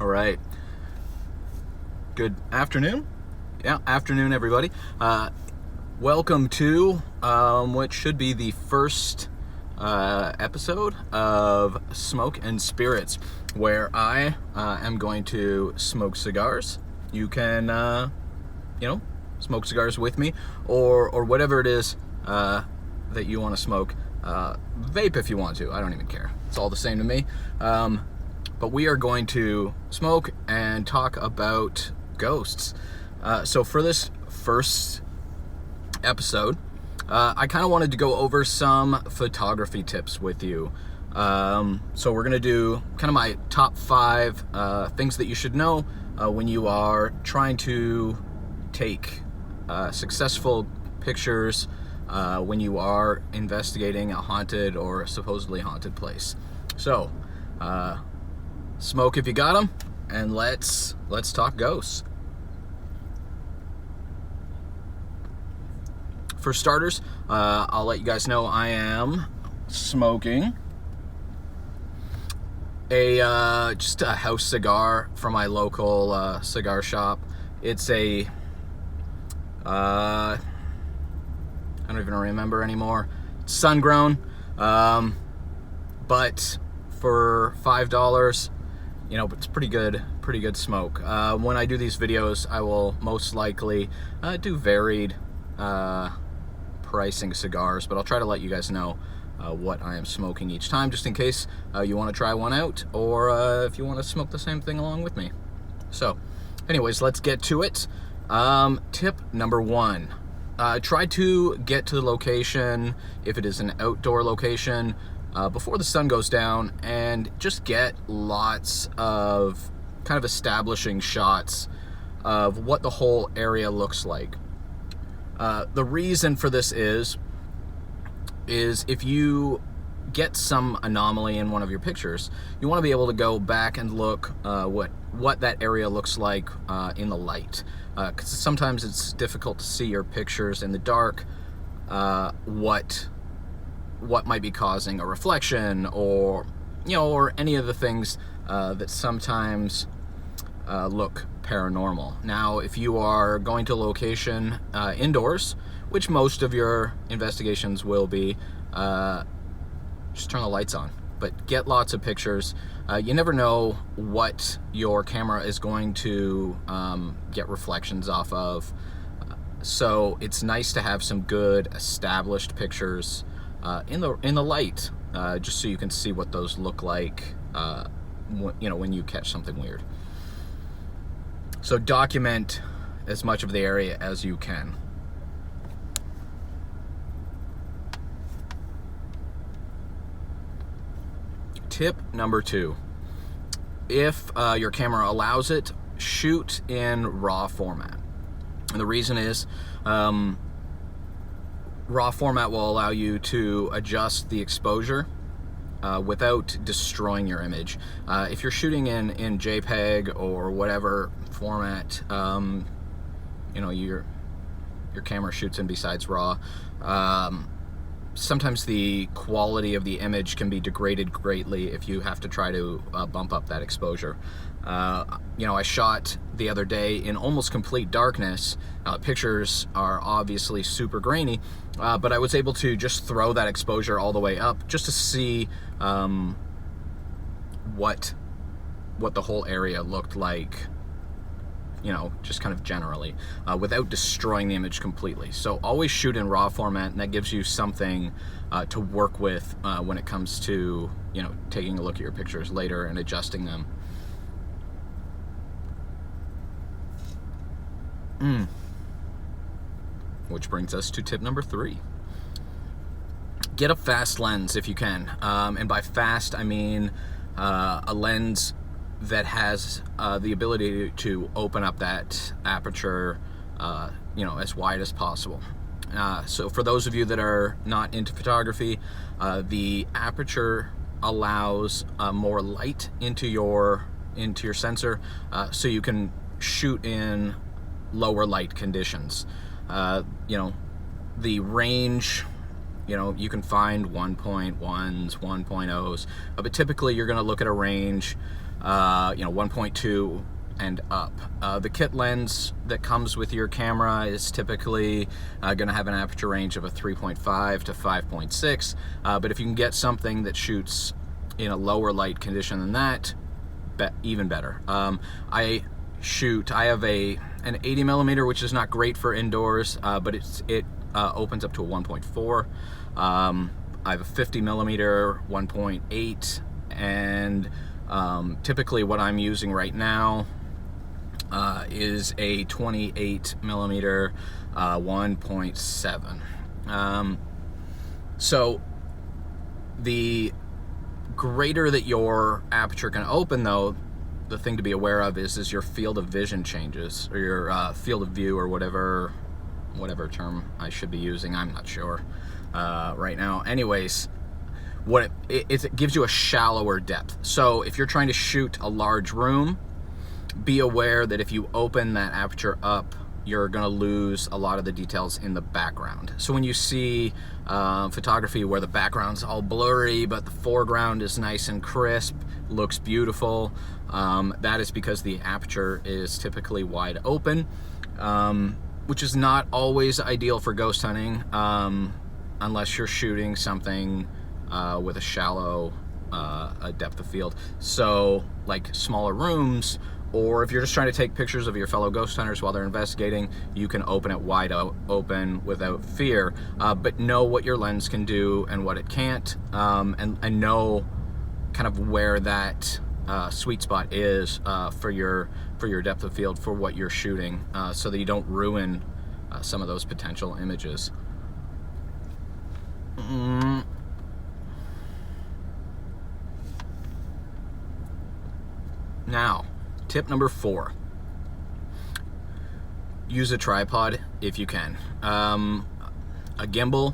All right. Good afternoon. Yeah, afternoon, everybody. Welcome to what should be the first episode of Smoke and Spirits, where I am going to smoke cigars. You can, smoke cigars with me, or whatever it is that you want to smoke. Vape if you want to. I don't even care. It's all the same to me. But we are going to smoke and talk about ghosts. So for this first episode, I kind of wanted to go over some photography tips with you. So we're going to do kind of my top 5 things that you should know when you are trying to take successful pictures when you are investigating a haunted or supposedly haunted place. So, smoke if you got them, and let's talk ghosts. For starters, I'll let you guys know I am smoking just a house cigar from my local cigar shop. It's a I don't even remember anymore. It's sun-grown, but for $5, it's pretty good smoke. When I do these videos, I will most likely do varied pricing cigars, but I'll try to let you guys know what I am smoking each time, just in case you want to try one out, or if you want to smoke the same thing along with me. So, anyways, let's get to it. Tip number 1. Try to get to the location, if it is an outdoor location, before the sun goes down, and just get lots of kind of establishing shots of what the whole area looks like. The reason for this is if you get some anomaly in one of your pictures, you want to be able to go back and look what that area looks like in the light. Because sometimes it's difficult to see your pictures in the dark, what might be causing a reflection, or any of the things that sometimes look paranormal. Now, if you are going to a location indoors, which most of your investigations will be, just turn the lights on. But get lots of pictures. You never know what your camera is going to get reflections off of. So it's nice to have some good established pictures in the light, just so you can see what those look like when you catch something weird. So document as much of the area as you can. Tip number 2. If your camera allows it, shoot in RAW format. And the reason is RAW format will allow you to adjust the exposure without destroying your image. If you're shooting in JPEG or whatever format, your camera shoots in besides RAW, sometimes the quality of the image can be degraded greatly if you have to try to bump up that exposure. I shot the other day in almost complete darkness. Pictures are obviously super grainy, but I was able to just throw that exposure all the way up just to see what the whole area looked like, just kind of generally, without destroying the image completely. So always shoot in RAW format, and that gives you something to work with when it comes to, taking a look at your pictures later and adjusting them. Which brings us to tip number 3. Get a fast lens if you can. And by fast, I mean a lens that has the ability to open up that aperture, as wide as possible. So for those of you that are not into photography, the aperture allows more light into your sensor, so you can shoot in lower light conditions. The range, you can find 1.1s, 1.0s, but typically you're going to look at a range 1.2 and up. The kit lens that comes with your camera is typically going to have an aperture range of a 3.5 to 5.6, but if you can get something that shoots in a lower light condition than that, even better. I have an 80 millimeter, which is not great for indoors, but it opens up to a 1.4. I have a 50 millimeter 1.8, and typically what I'm using right now is a 28 millimeter 1.7. So the greater that your aperture can open, though, the thing to be aware of is your field of vision changes, or your field of view, or whatever term I should be using. I'm not sure right now. Anyways, what it gives you a shallower depth. So if you're trying to shoot a large room, be aware that if you open that aperture up, you're going to lose a lot of the details in the background. So when you see photography where the background's all blurry but the foreground is nice and crisp, looks beautiful, that is because the aperture is typically wide open, which is not always ideal for ghost hunting, unless you're shooting something with a shallow depth of field. So like smaller rooms, or if you're just trying to take pictures of your fellow ghost hunters while they're investigating, you can open it wide open without fear, but know what your lens can do and what it can't, and know kind of where that sweet spot is for your depth of field for what you're shooting, so that you don't ruin some of those potential images. Now, tip number 4, use a tripod if you can. A gimbal,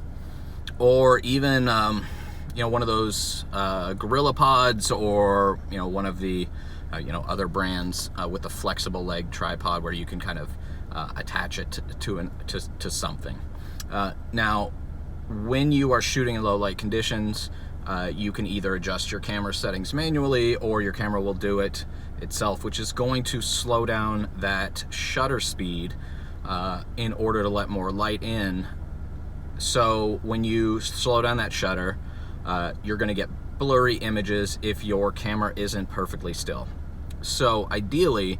or even one of those Gorilla Pods, or one of the other brands with a flexible leg tripod where you can kind of attach it to something. Now, when you are shooting in low light conditions, you can either adjust your camera settings manually, or your camera will do it itself, which is going to slow down that shutter speed in order to let more light in. So when you slow down that shutter, you're going to get blurry images if your camera isn't perfectly still. So ideally,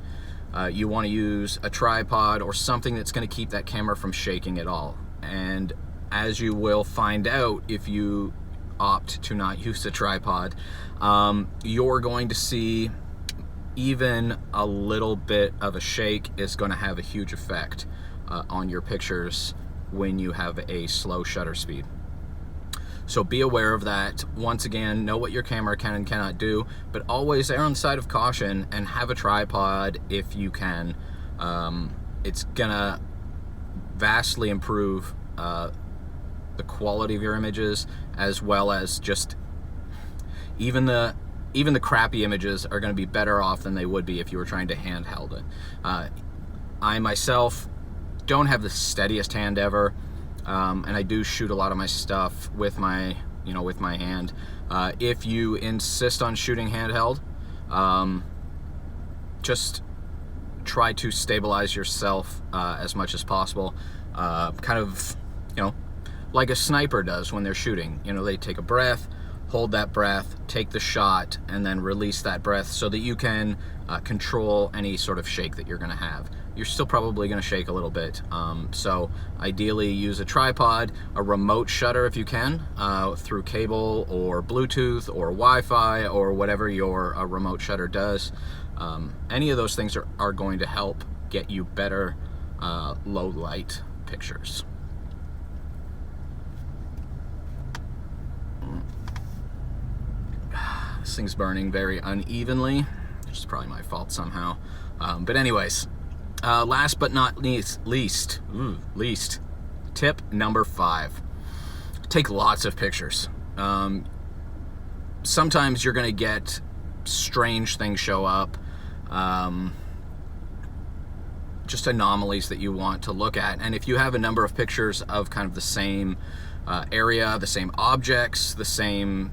you want to use a tripod or something that's going to keep that camera from shaking at all. And as you will find out if you opt to not use a tripod, you're going to see even a little bit of a shake is going to have a huge effect on your pictures when you have a slow shutter speed. So be aware of that. Once again, know what your camera can and cannot do, but always err on the side of caution and have a tripod if you can. It's gonna vastly improve the quality of your images, as well as just even the crappy images are going to be better off than they would be if you were trying to handheld it. I myself don't have the steadiest hand ever, and I do shoot a lot of my stuff with my hand. If you insist on shooting handheld, just try to stabilize yourself as much as possible, kind of like a sniper does when they're shooting. They take a breath, hold that breath, take the shot, and then release that breath so that you can control any sort of shake that you're going to have. You're still probably going to shake a little bit, so ideally use a tripod, a remote shutter if you can, through cable or Bluetooth or Wi-Fi or whatever your remote shutter does. Any of those things are going to help get you better low light pictures. This thing's burning very unevenly, which is probably my fault somehow. But anyways, last but not least, tip number 5. Take lots of pictures. Sometimes you're going to get strange things show up, just anomalies that you want to look at. And if you have a number of pictures of kind of the same area, the same objects, the same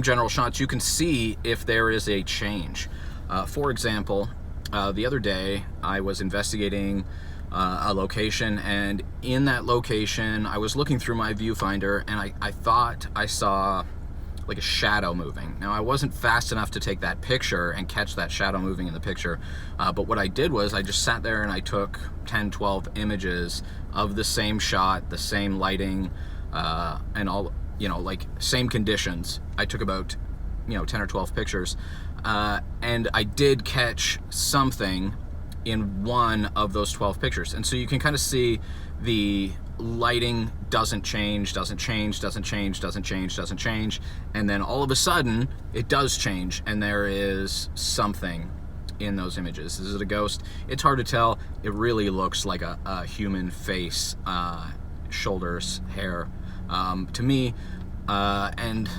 general shots, you can see if there is a change. For example, the other day I was investigating a location, and in that location I was looking through my viewfinder, and I thought I saw like a shadow moving. Now, I wasn't fast enough to take that picture and catch that shadow moving in the picture, but what I did was I just sat there and I took 10, 12 images of the same shot, the same lighting, and all, like same conditions. I took about 10 or 12 pictures, and I did catch something in one of those 12 pictures. And so you can kind of see the lighting doesn't change, and then all of a sudden it does change, and there is something in those images. Is it a ghost? It's hard to tell. It really looks like a human face, shoulders, hair, to me, and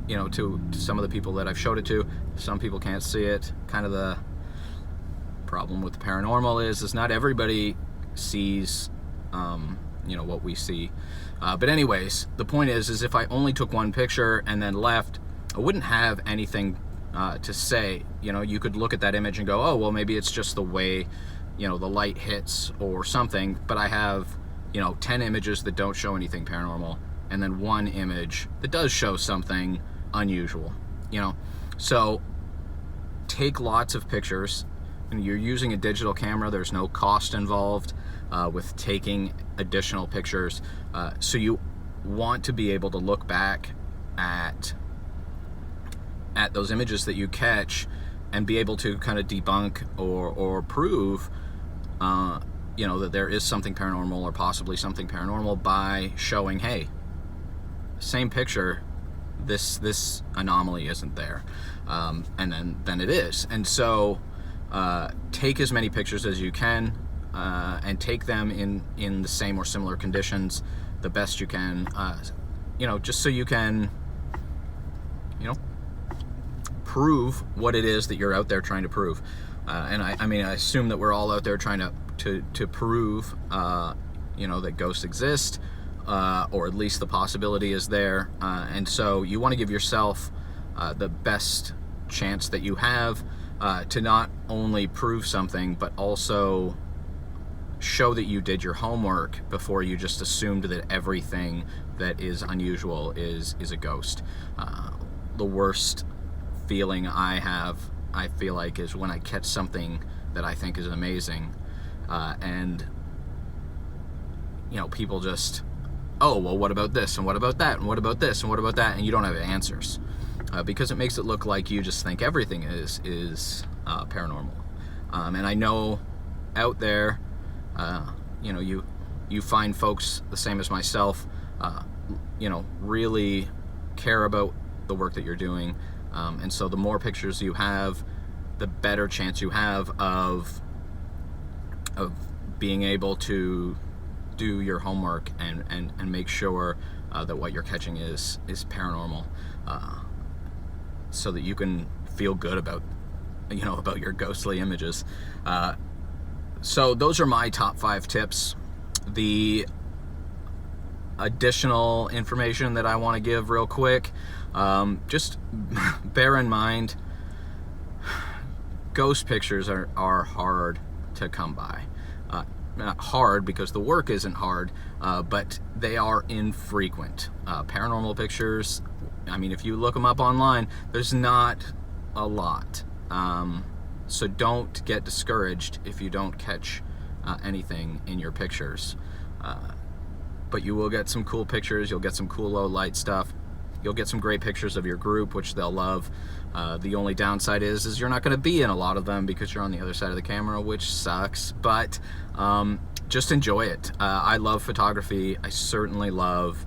to some of the people that I've showed it to. Some people can't see it. Kind of the problem with the paranormal is not everybody sees what we see, but anyways, the point is if I only took one picture and then left, I wouldn't have anything to say. You could look at that image and go, oh well, maybe it's just the way the light hits or something, but I have 10 images that don't show anything paranormal, and then one image that does show something unusual. So take lots of pictures. And you're using a digital camera. There's no cost involved with taking additional pictures, so you want to be able to look back at those images that you catch and be able to kind of debunk or prove that there is something paranormal or possibly something paranormal by showing, hey, same picture, this anomaly isn't there, and then it is. And so take as many pictures as you can, and take them in the same or similar conditions the best you can, just so you can prove what it is that you're out there trying to prove. And I assume that we're all out there trying to prove that ghosts exist, or at least the possibility is there, and so you want to give yourself the best chance that you have to not only prove something, but also show that you did your homework before you just assumed that everything that is unusual is a ghost. The worst feeling I feel like, is when I catch something that I think is amazing, and people just, oh well, what about this, and what about that, and what about this, and what about that, and you don't have answers. Because it makes it look like you just think everything is paranormal. And I know out there, you find folks the same as myself, really care about the work that you're doing. And so the more pictures you have, the better chance you have of being able to do your homework and make sure that what you're catching is paranormal. So that you can feel good about your ghostly images. So those are my top 5 tips. The additional information that I want to give real quick, just bear in mind, ghost pictures are hard to come by. Not hard because the work isn't hard, but they are infrequent. Paranormal pictures, if you look them up online, there's not a lot. So don't get discouraged if you don't catch anything in your pictures. But you will get some cool pictures. You'll get some cool low light stuff. You'll get some great pictures of your group, which they'll love. The only downside is you're not going to be in a lot of them because you're on the other side of the camera, which sucks. But just enjoy it. I love photography. I certainly love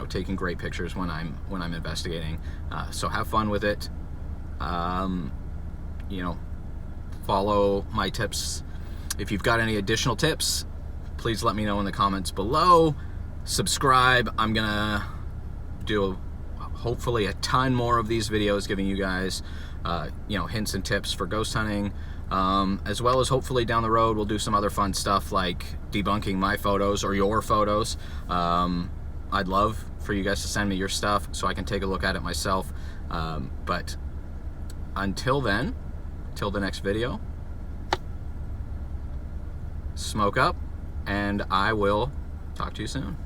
taking great pictures when I'm investigating. So have fun with it. Follow my tips. If you've got any additional tips, please let me know in the comments below. Subscribe. I'm gonna do hopefully a ton more of these videos giving you guys hints and tips for ghost hunting, as well as hopefully down the road we'll do some other fun stuff like debunking my photos or your photos. I'd love for you guys to send me your stuff so I can take a look at it myself, but until then, till the next video, smoke up, and I will talk to you soon.